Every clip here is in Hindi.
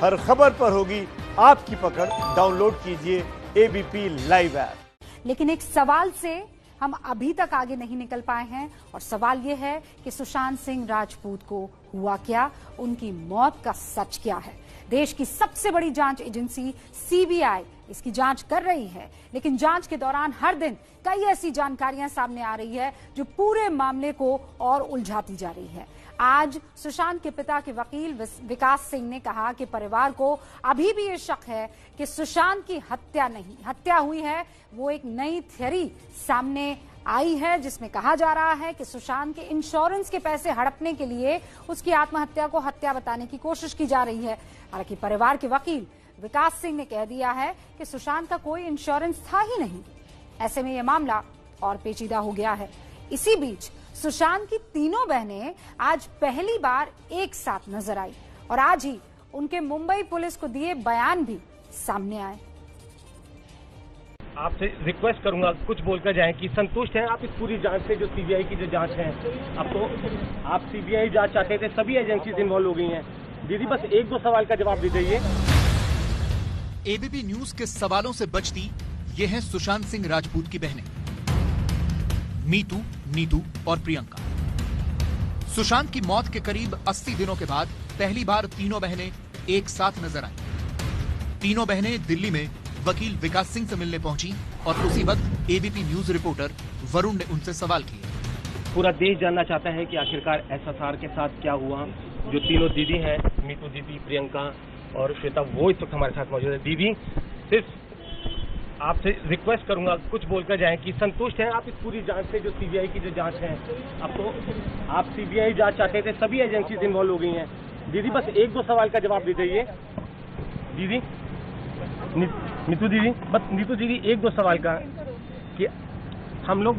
हर खबर पर होगी आपकी पकड़। डाउनलोड कीजिए एबीपी लाइव ऐप। लेकिन एक सवाल से हम अभी तक आगे नहीं निकल पाए हैं और सवाल यह है कि सुशांत सिंह राजपूत को हुआ क्या, उनकी मौत का सच क्या है। देश की सबसे बड़ी जांच एजेंसी सीबीआई इसकी जांच कर रही है, लेकिन जांच के दौरान हर दिन कई ऐसी जानकारियां सामने आ रही है जो पूरे मामले को और उलझाती जा रही है। आज सुशांत के पिता के वकील विकास सिंह ने कहा कि परिवार को अभी भी ये शक है कि सुशांत की हत्या हुई है। वो एक नई थ्योरी सामने आई है जिसमें कहा जा रहा है कि सुशांत के इंश्योरेंस के पैसे हड़पने के लिए उसकी आत्महत्या को हत्या बताने की कोशिश की जा रही है। हालांकि परिवार के वकील विकास सिंह ने कह दिया है कि सुशांत का कोई इंश्योरेंस था ही नहीं। ऐसे में यह मामला और पेचीदा हो गया है। इसी बीच सुशांत की तीनों बहनें आज पहली बार एक साथ नजर आई और आज ही उनके मुंबई पुलिस को दिए बयान भी सामने आए। आपसे रिक्वेस्ट करूंगा कुछ बोलकर जाएं कि संतुष्ट हैं आप इस पूरी जांच से, जो सीबीआई की जो जांच है। अब तो आप सीबीआई जांच चाहते थे, सभी एजेंसीज इन्वॉल्व हो गई हैं। दीदी बस एक दो सवाल का जवाब दे दीजिए। एबीपी न्यूज के सवालों से बचती ये हैं सुशांत सिंह राजपूत की बहनें मीतू, नीतू और प्रियंका। सुशांत की मौत के करीब 80 दिनों के बाद पहली बार तीनों बहनें एक साथ नजर आईं। तीनों बहनें दिल्ली में वकील विकास सिंह से मिलने पहुंची और उसी वक्त एबीपी न्यूज रिपोर्टर वरुण ने उनसे सवाल किए। पूरा देश जानना चाहता है कि आखिरकार एसएसआर के साथ क्या हुआ। जो तीनों दीदी हैं, मीतू दीदी, प्रियंका और श्वेता, वो इस वक्त हमारे साथ मौजूद है। दीदी सिर्फ आपसे रिक्वेस्ट करूंगा कुछ बोलकर जाएं कि संतुष्ट हैं आप इस पूरी जांच से, जो सीबीआई की जो जांच है। अब तो आप सीबीआई जांच चाहते थे, सभी एजेंसीज इन्वॉल्व हो गई हैं। दीदी बस एक दो सवाल का जवाब दे दीजिए। दीदी नीतू दीदी, बस नीतू दीदी एक दो सवाल का कि हम लोग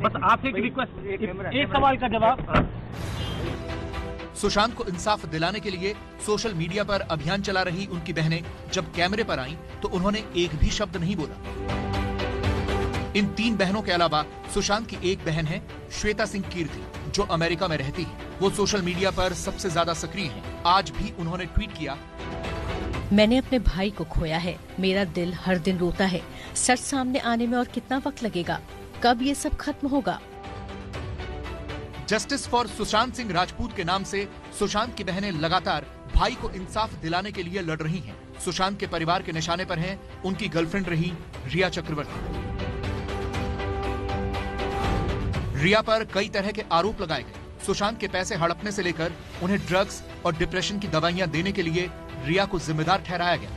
बस आपसे एक रिक्वेस्ट, एक सवाल का जवाब। सुशांत को इंसाफ दिलाने के लिए सोशल मीडिया पर अभियान चला रही उनकी बहनें जब कैमरे पर आईं तो उन्होंने एक भी शब्द नहीं बोला। इन तीन बहनों के अलावा सुशांत की एक बहन है श्वेता सिंह कीर्ति, जो अमेरिका में रहती है। वो सोशल मीडिया पर सबसे ज्यादा सक्रिय हैं। आज भी उन्होंने ट्वीट किया, मैंने अपने भाई को खोया है, मेरा दिल हर दिन रोता है। सच सामने आने में और कितना वक्त लगेगा, कब ये सब खत्म होगा। जस्टिस फॉर सुशांत सिंह राजपूत के नाम से सुशांत की बहनें लगातार भाई को इंसाफ दिलाने के लिए लड़ रही हैं। सुशांत के परिवार के निशाने पर हैं उनकी गर्लफ्रेंड रही रिया चक्रवर्ती। रिया पर कई तरह के आरोप लगाए गए। सुशांत के पैसे हड़पने से लेकर उन्हें ड्रग्स और डिप्रेशन की दवाइयां देने के लिए रिया को जिम्मेदार ठहराया गया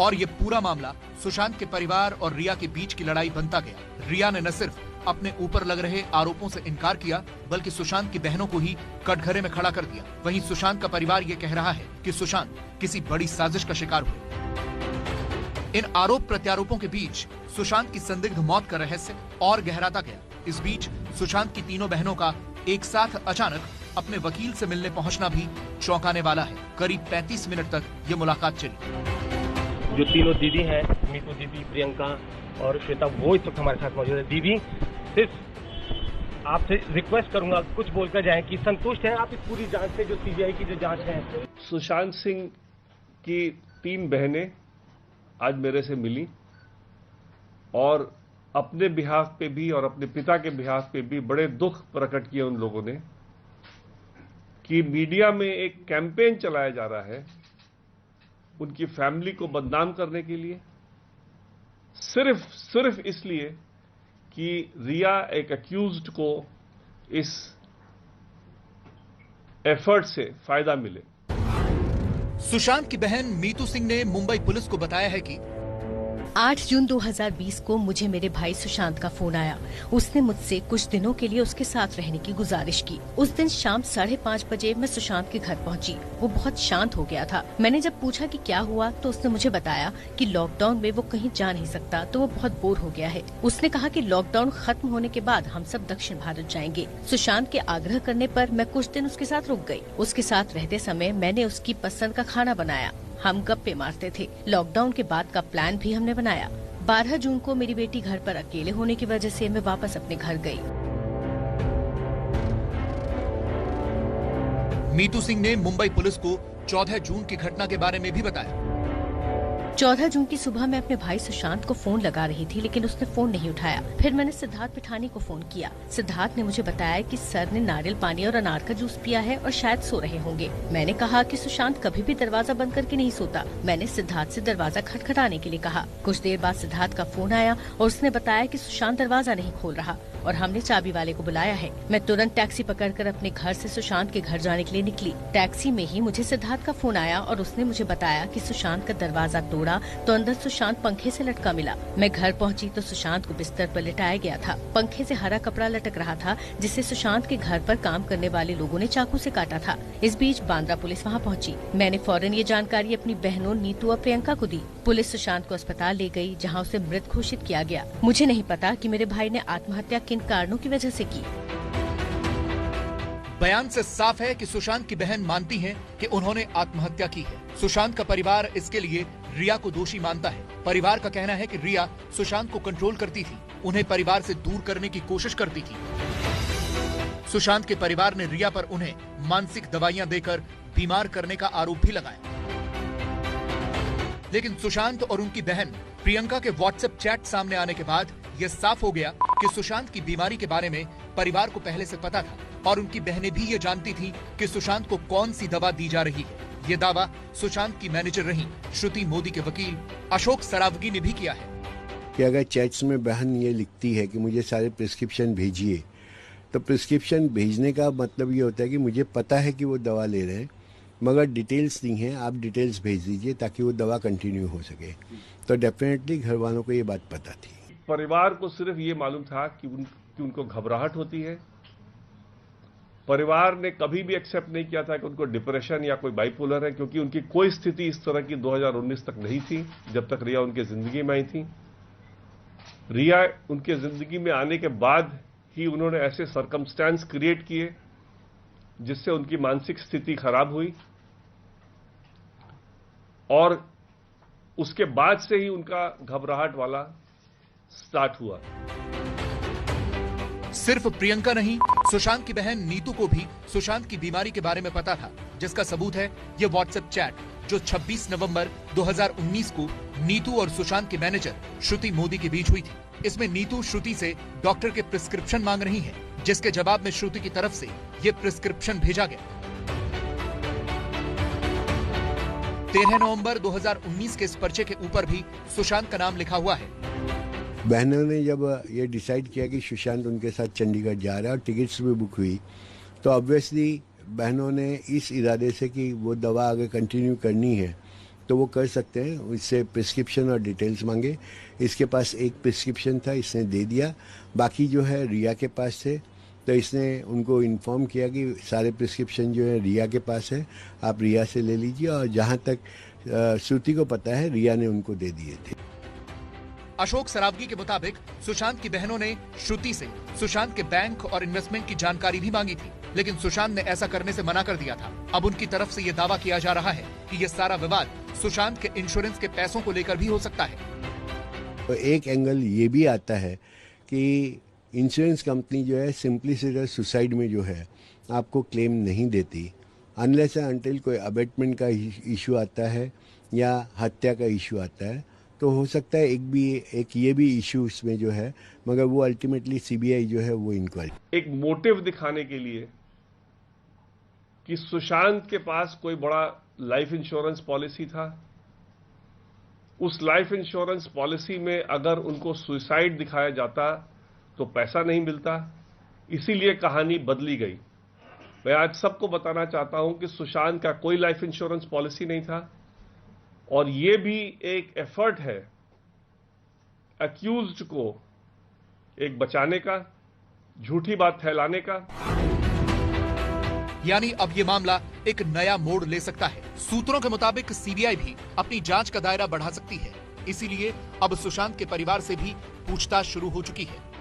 और ये पूरा मामला सुशांत के परिवार और रिया के बीच की लड़ाई बनता गया। रिया ने न सिर्फ अपने ऊपर लग रहे आरोपों से इनकार किया, बल्कि सुशांत की बहनों को ही कटघरे में खड़ा कर दिया। वहीं सुशांत का परिवार ये कह रहा है कि सुशांत किसी बड़ी साजिश का शिकार हुए। इन आरोप प्रत्यारोपों के बीच सुशांत की संदिग्ध मौत का रहस्य और गहराता गया। इस बीच सुशांत की तीनों बहनों का एक साथ अचानक अपने वकील से मिलने पहुंचना भी चौंकाने वाला है। करीब 35 मिनट तक ये मुलाकात चली। जो तीनों दीदी हैं, मीतू दीदी, प्रियंका और श्वेता, वो इस वक्त हमारे साथ मौजूद है। दीदी सिर्फ आपसे रिक्वेस्ट करूंगा कुछ बोलकर जाएं कि संतुष्ट हैं आप इस पूरी जांच से, जो सीबीआई की जो जांच है। सुशांत सिंह की तीन बहनें आज मेरे से मिली और अपने बिहाफ पे भी और अपने पिता के बिहाफ पे भी बड़े दुख प्रकट किए उन लोगों ने कि मीडिया में एक कैंपेन चलाया जा रहा है उनकी फैमिली को बदनाम करने के लिए, सिर्फ इसलिए कि रिया एक अक्यूज्ड को इस एफर्ट से फायदा मिले। सुशांत की बहन मीतू सिंह ने मुंबई पुलिस को बताया है कि 8 जून 2020 को मुझे मेरे भाई सुशांत का फोन आया। उसने मुझसे कुछ दिनों के लिए उसके साथ रहने की गुजारिश की। उस दिन शाम 5:30 बजे मैं सुशांत के घर पहुंची। वो बहुत शांत हो गया था। मैंने जब पूछा कि क्या हुआ तो उसने मुझे बताया कि लॉकडाउन में वो कहीं जा नहीं सकता, तो वो बहुत बोर हो गया है। उसने कहा कि लॉकडाउन खत्म होने के बाद हम सब दक्षिण भारत जाएंगे। सुशांत के आग्रह करने पर मैं कुछ दिन उसके साथ रुक गई। उसके साथ रहते समय मैंने उसकी पसंद का खाना बनाया। हम गप्पे मारते थे। लॉकडाउन के बाद का प्लान भी हमने बनाया। 12 जून को मेरी बेटी घर पर अकेले होने की वजह से मैं वापस अपने घर गई। मीतू सिंह ने मुंबई पुलिस को 14 जून की घटना के बारे में भी बताया। 14 जून की सुबह मैं अपने भाई सुशांत को फोन लगा रही थी, लेकिन उसने फोन नहीं उठाया। फिर मैंने सिद्धार्थ पिठानी को फोन किया। सिद्धार्थ ने मुझे बताया कि सर ने नारियल पानी और अनार का जूस पिया है और शायद सो रहे होंगे। मैंने कहा कि सुशांत कभी भी दरवाजा बंद करके नहीं सोता। मैंने सिद्धार्थ से दरवाजा खटखटाने के लिए कहा। कुछ देर बाद सिद्धार्थ का फोन आया और उसने बताया कि सुशांत दरवाजा नहीं खोल रहा और हमने चाबी वाले को बुलाया है। मैं तुरंत टैक्सी पकड़कर अपने घर से सुशांत के घर जाने के लिए निकली। टैक्सी में ही मुझे सिद्धार्थ का फोन आया और उसने मुझे बताया कि सुशांत का दरवाजा तोड़ा तो अंदर सुशांत पंखे से लटका मिला। मैं घर पहुंची तो सुशांत को बिस्तर पर लिटाया गया था। पंखे से हरा कपड़ा लटक रहा था जिसे सुशांत के घर पर काम करने वाले लोगों ने चाकू से काटा था। इस बीच बांद्रा पुलिस वहां पहुंची। मैंने फौरन ये जानकारी अपनी बहनों नीतू और प्रियंका को दी। पुलिस सुशांत को अस्पताल ले गई, जहां उसे मृत घोषित किया गया। मुझे नहीं पता कि मेरे भाई ने आत्महत्या किन कारणों की वजह से की। बयान से साफ है कि सुशांत की बहन मानती है कि उन्होंने आत्महत्या की है। सुशांत का परिवार इसके लिए रिया को दोषी मानता है। परिवार का कहना है कि रिया सुशांत को कंट्रोल करती थी, उन्हें परिवार से दूर करने की कोशिश करती थी। सुशांत के परिवार ने रिया पर उन्हें मानसिक दवाइयां देकर बीमार करने का आरोप भी लगाया। लेकिन सुशांत और उनकी बहन प्रियंका के व्हाट्सएप चैट सामने आने के बाद यह साफ हो गया कि सुशांत की बीमारी के बारे में परिवार को पहले से पता था और उनकी बहनें भी ये जानती थी कि सुशांत को कौन सी दवा दी जा रही है। ये दावा सुशांत की मैनेजर रही श्रुति मोदी के वकील अशोक सरावगी ने भी किया है कि अगर चैट्स में बहन ये लिखती है कि मुझे सारे प्रिस्क्रिप्शन भेजिए, तो प्रिस्क्रिप्शन भेजने का मतलब ये होता है कि मुझे पता है कि वो दवा ले रहे हैं, मगर डिटेल्स नहीं है, आप डिटेल्स भेज दीजिए ताकि वो दवा कंटिन्यू हो सके। तो डेफिनेटली घर वालों को ये बात पता थी। परिवार को सिर्फ ये मालूम था कि उनको घबराहट होती है। परिवार ने कभी भी एक्सेप्ट नहीं किया था कि उनको डिप्रेशन या कोई बाइपोलर है, क्योंकि उनकी कोई स्थिति इस तरह की 2019 तक नहीं थी, जब तक रिया उनके जिंदगी में आई थी। रिया उनके जिंदगी में आने के बाद ही उन्होंने ऐसे सर्कमस्टेंस क्रिएट किए जिससे उनकी मानसिक स्थिति खराब हुई और उसके बाद से ही उनका घबराहट वाला स्टार्ट हुआ। सिर्फ प्रियंका नहीं, सुशांत की बहन नीतू को भी सुशांत की बीमारी के बारे में पता था, जिसका सबूत है ये व्हाट्सएप चैट जो 26 नवंबर 2019 को नीतू और सुशांत के मैनेजर श्रुति मोदी के बीच हुई थी। इसमें नीतू श्रुति से डॉक्टर के प्रिस्क्रिप्शन मांग रही है, जिसके जवाब में श्रुति की तरफ से ये प्रिस्क्रिप्शन भेजा गया। 13 नवंबर 2019 के इस पर्चे के ऊपर भी सुशांत का नाम लिखा हुआ है। बहनों ने जब ये डिसाइड किया कि सुशांत उनके साथ चंडीगढ़ जा रहा है और टिकट्स भी बुक हुई, तो ऑब्वियसली बहनों ने इस इरादे से कि वो दवा आगे कंटिन्यू करनी है तो वो कर सकते हैं, इससे प्रिस्क्रिप्शन और डिटेल्स मांगे। इसके पास एक प्रिस्क्रिप्शन था, इसने दे दिया, बाकी जो है रिया के पास थे, तो इसने उनको इन्फॉर्म किया कि सारे प्रिस्क्रिप्शन जो है रिया के पास है, आप रिया से ले लीजिए, और जहाँ तक श्रुति को पता है रिया ने उनको दे दिए थे। अशोक सरावगी के मुताबिक सुशांत की बहनों ने श्रुति से सुशांत के बैंक और इन्वेस्टमेंट की जानकारी भी मांगी थी, लेकिन सुशांत ने ऐसा करने से मना कर दिया था। अब उनकी तरफ से ये दावा किया जा रहा है कि ये सारा विवाद सुशांत के इंश्योरेंस के पैसों को लेकर भी हो सकता है। तो एक एंगल ये भी आता है कि इंश्योरेंस कंपनी जो है सिंपली सुसाइड में जो है आपको क्लेम नहीं देती अनलेस एंड अनटिल कोई अबेटमेंट का इशू आता है या हत्या का इशू आता है, तो हो सकता है एक ये भी इशू इसमें जो है, मगर वो अल्टीमेटली सीबीआई जो है वो इंक्वायरी। एक मोटिव दिखाने के लिए कि सुशांत के पास कोई बड़ा लाइफ इंश्योरेंस पॉलिसी था, उस लाइफ इंश्योरेंस पॉलिसी में अगर उनको सुसाइड दिखाया जाता तो पैसा नहीं मिलता, इसीलिए कहानी बदली गई। मैं आज सबको बताना चाहता हूं कि सुशांत का कोई लाइफ इंश्योरेंस पॉलिसी नहीं था, और ये भी एक एफर्ट है अक्यूज्ड को एक बचाने का, झूठी बात फैलाने का। यानी अब ये मामला एक नया मोड़ ले सकता है। सूत्रों के मुताबिक सीबीआई भी अपनी जांच का दायरा बढ़ा सकती है, इसीलिए अब सुशांत के परिवार से भी पूछताछ शुरू हो चुकी है।